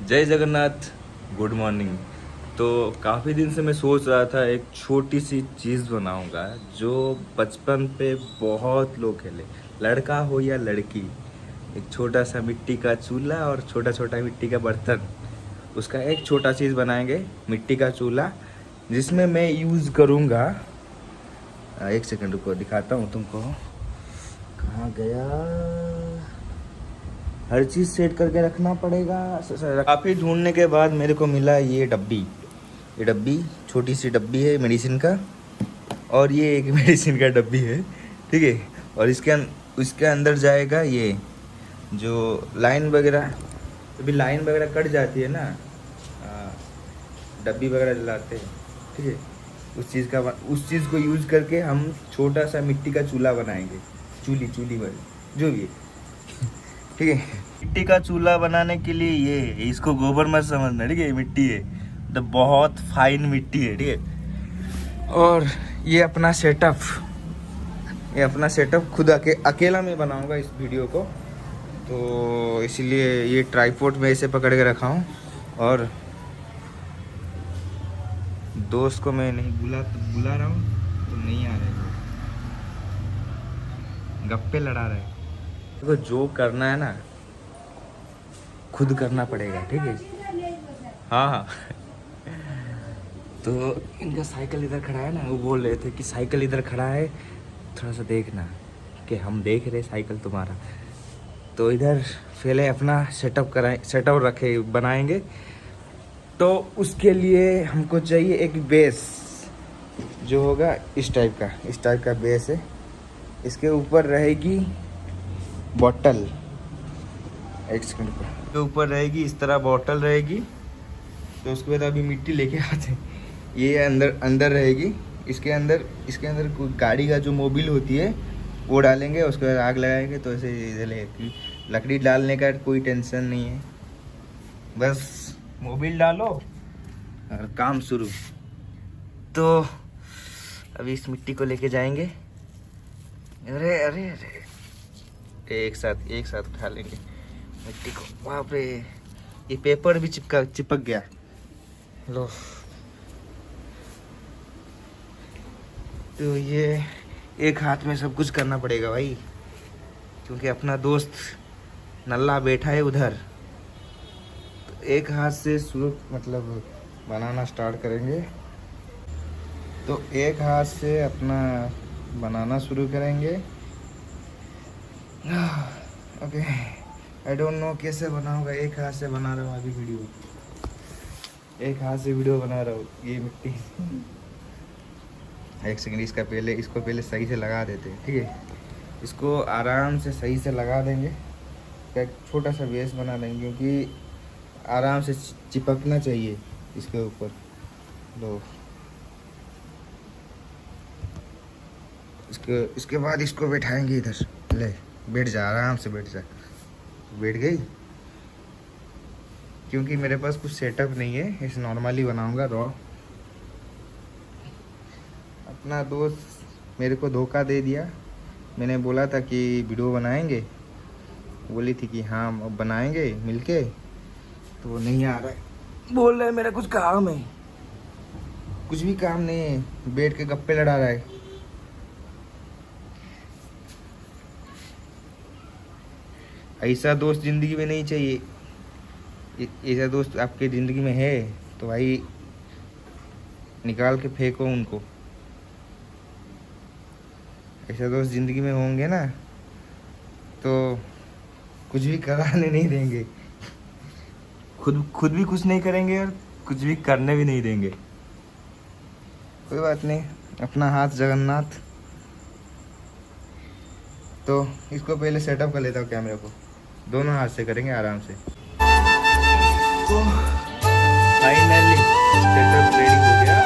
जय Jagannath. Good morning. तो काफ़ी दिन से मैं सोच रहा था एक छोटी सी चीज़ बनाऊंगा जो बचपन पे बहुत लोग खेले, लड़का हो या लड़की। एक छोटा सा मिट्टी का चूल्हा और छोटा छोटा मिट्टी का बर्तन, उसका एक छोटा चीज़ बनाएंगे, मिट्टी का चूल्हा, जिसमें मैं यूज़ करूँगा। एक सेकंड रुको, दिखाता हूँ तुमको। कहाँ गया? हर चीज़ सेट करके रखना पड़ेगा। काफ़ी ढूंढने के बाद मेरे को मिला ये डब्बी। ये डब्बी छोटी सी डब्बी है मेडिसिन का, और ये एक मेडिसिन का डब्बी है, ठीक है। और इसके अंदर जाएगा ये जो लाइन वगैरह, अभी लाइन वगैरह कट जाती है ना, डब्बी वगैरह जलाते हैं, ठीक है। उस चीज़ को यूज़ करके हम छोटा सा मिट्टी का चूल्हा बनाएंगे। चूली वाली जो भी है, ठीक है। मिट्टी का चूल्हा बनाने के लिए ये, इसको गोबर मत समझना, ठीक है। मिट्टी है तो बहुत फाइन मिट्टी है, ठीक है। और ये अपना सेटअप खुद अकेला मैं बनाऊंगा इस वीडियो को, तो इसलिए ये ट्राइपॉड में ऐसे पकड़ के रखा हूँ। और दोस्त को मैं नहीं बुला रहा हूँ, तो नहीं आ रहे, गप्पे लड़ा रहे। देखो जो करना है ना खुद करना पड़ेगा, ठीक है। हाँ। तो इनका साइकिल इधर खड़ा है ना, वो बोल रहे थे कि साइकिल इधर खड़ा है, थोड़ा सा देखना, कि हम देख रहे साइकिल तुम्हारा। तो इधर पहले अपना सेटअप रखे बनाएंगे। तो उसके लिए हमको चाहिए एक बेस, जो होगा इस टाइप का बेस है। इसके ऊपर रहेगी बॉटल, एक सेकंड पर, तो ऊपर रहेगी इस तरह बॉटल रहेगी। तो उसके बाद अभी मिट्टी लेके आते हैं, ये अंदर रहेगी। इसके अंदर गाड़ी का जो मोबिल होती है वो डालेंगे, उसके बाद आग लगाएंगे। तो ऐसे लकड़ी डालने का कोई टेंशन नहीं है, बस मोबिल डालो और काम शुरू। तो अभी इस मिट्टी को लेके जाएंगे। अरे एक साथ उठा लेंगे मिट्टी को। वहाँ पे ये पेपर भी चिपक गया। लो, तो ये एक हाथ में सब कुछ करना पड़ेगा भाई, क्योंकि अपना दोस्त नल्ला बैठा है उधर। तो एक हाथ से शुरू मतलब बनाना स्टार्ट करेंगे। तो एक हाथ से अपना बनाना शुरू करेंगे। ओके, आई डोंट नो कैसे बनाऊंगा। एक हाथ से बना रहा हूँ अभी वीडियो, एक हाथ से वीडियो बना रहा हूँ। ये मिट्टी, एक सेकंड, इसको पहले सही से लगा देते हैं, ठीक है। इसको आराम से सही से लगा देंगे, एक छोटा सा बेस बना देंगे, क्योंकि आराम से चिपकना चाहिए इसके ऊपर। लो, इसके बाद इसको बैठाएंगे इधर। ले, बैठ जा, आराम से बैठ जा। बैठ गई, क्योंकि मेरे पास कुछ सेटअप नहीं है, इस नॉर्मली बनाऊंगा रॉ। अपना दोस्त मेरे को धोखा दे दिया। मैंने बोला था कि वीडियो बनाएंगे, बोली थी कि हाँ अब बनाएंगे मिलके, तो वो नहीं आ रहा है। बोल रहा है मेरा कुछ काम है, कुछ भी काम नहीं है, बैठ के गप्पे लड़ा रहा है। ऐसा दोस्त ज़िंदगी में नहीं चाहिए। ऐसा दोस्त आपके ज़िंदगी में है तो भाई निकाल के फेंको उनको। ऐसा दोस्त ज़िंदगी में होंगे ना तो कुछ भी कराने नहीं देंगे, खुद भी कुछ नहीं करेंगे और कुछ भी करने भी नहीं देंगे। कोई बात नहीं, अपना हाथ जगन्नाथ। तो इसको पहले सेटअप कर लेता हूँ कैमरे को, दोनों हाथ से करेंगे आराम से। तो फाइनली सेटअप रेडी हो गया।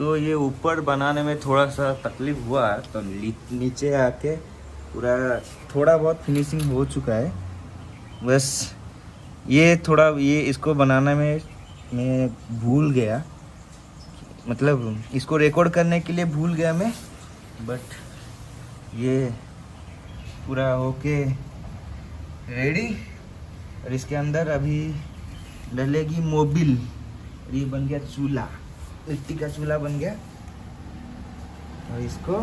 तो ये ऊपर बनाने में थोड़ा सा तकलीफ हुआ, तो नीचे आके पूरा थोड़ा बहुत फिनिशिंग हो चुका है। बस ये थोड़ा ये इसको बनाने में मैं भूल गया, मतलब इसको रिकॉर्ड करने के लिए भूल गया मैं, बट ये पूरा होके रेडी। और इसके अंदर अभी डलेगी मोबिल। ये बन गया चूल्हा, मिट्टी का चूल्हा बन गया। और इसको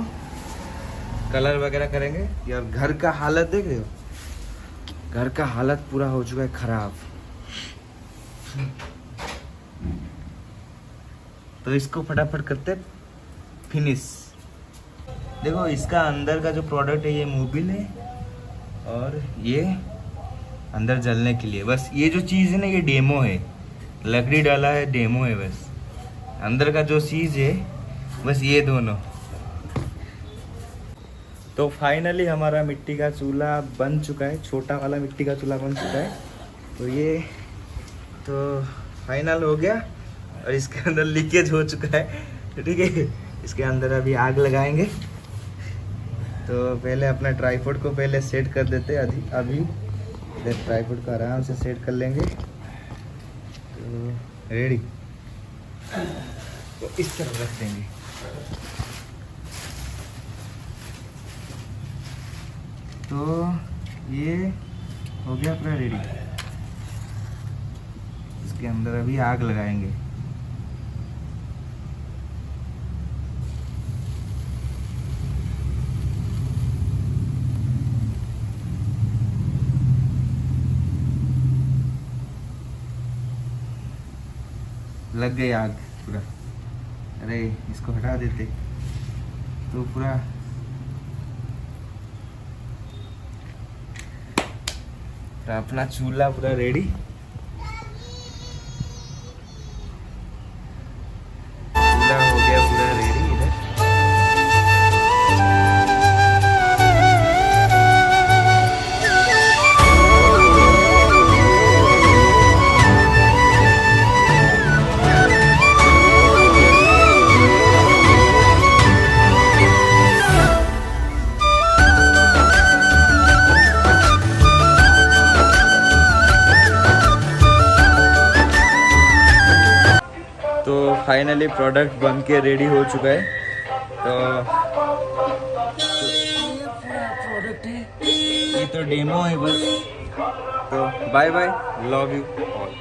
कलर वगैरह करेंगे। यार घर का हालत देख रहे हो, घर का हालत पूरा हो चुका है खराब। तो इसको फटाफट करते फिनिश। देखो इसका अंदर का जो प्रोडक्ट है ये मोबिल है, और ये अंदर जलने के लिए बस ये जो चीज़ है ना ये डेमो है, लकड़ी डाला है डेमो है बस। अंदर का जो चीज़ है बस ये दोनों। तो फाइनली हमारा मिट्टी का चूल्हा बन चुका है, छोटा वाला मिट्टी का चूल्हा बन चुका है। तो ये तो फाइनल हो गया। और इसके अंदर लीकेज हो चुका है, ठीक है। इसके अंदर अभी आग लगाएंगे। तो पहले अपना ट्राइपॉड को पहले सेट कर देते हैं। अभी इधर ट्राइपॉड को आराम से सेट कर लेंगे। तो रेडी, तो इस तरफ रख देंगे। तो ये हो गया पूरा रेडी। इसके अंदर अभी आग लगाएंगे। लग गई आग पूरा। अरे इसको हटा देते तो पूरा तो अपना चूल्हा पूरा रेडी। चूल्हा हो गया पूरा रेडी इधर। तो फाइनली प्रोडक्ट बन के रेडी हो चुका है। तो ये पूरा प्रोडक्ट है, ये तो डेमो है बस। तो bye bye, love you all.